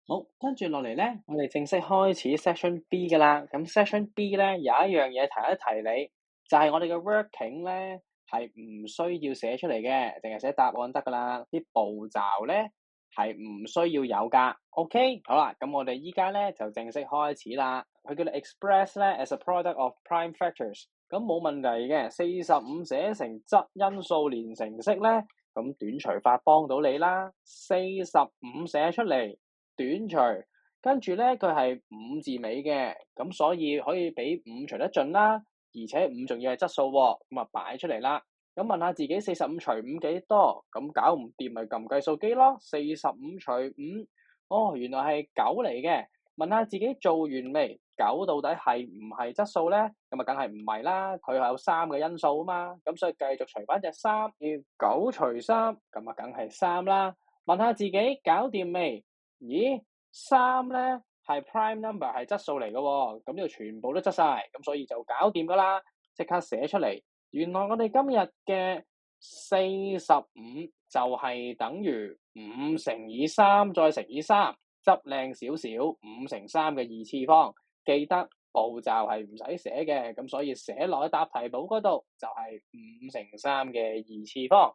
好，跟住落嚟咧，我哋正式開始 Section B 㗎啦。咁 Section B 咧有一樣嘢提一提你，就係我哋嘅 working 咧係唔需要寫出嚟嘅，淨係寫答案得㗎啦。啲步驟咧係唔需要有㗎。OK，好啦，咁我哋依家咧就正式開始啦。佢叫你 express 咧 as a product of prime factors，咁冇問題嘅。45寫成質因數連程式咧，咁短除法幫到你啦。45寫出嚟。短除，跟住咧佢係五字尾嘅，咁所以可以俾五除得盡啦，而且五仲要係質數喎，咁啊擺出嚟啦。咁問下自己45除5幾多？咁搞唔掂咪撳計數機咯。45除5，哦原來係9嚟嘅。問下自己做完未？9到底係唔係質數咧？咁啊梗係唔係啦，佢係有3個因素啊嘛，咁所以繼續除翻隻3，要9除3，咁啊梗係3啦。問下自己搞掂未？咦，3咧係 prime number 係質數嚟嘅喎，咁呢度全部都質晒，咁所以就搞掂噶啦，即刻寫出嚟。原來我哋今日嘅45就係等於5乘以3再乘以3，執靚少少5乘3嘅二次方，記得步驟係唔使寫嘅，咁所以寫落去答題簿嗰度就係5乘3嘅二次方。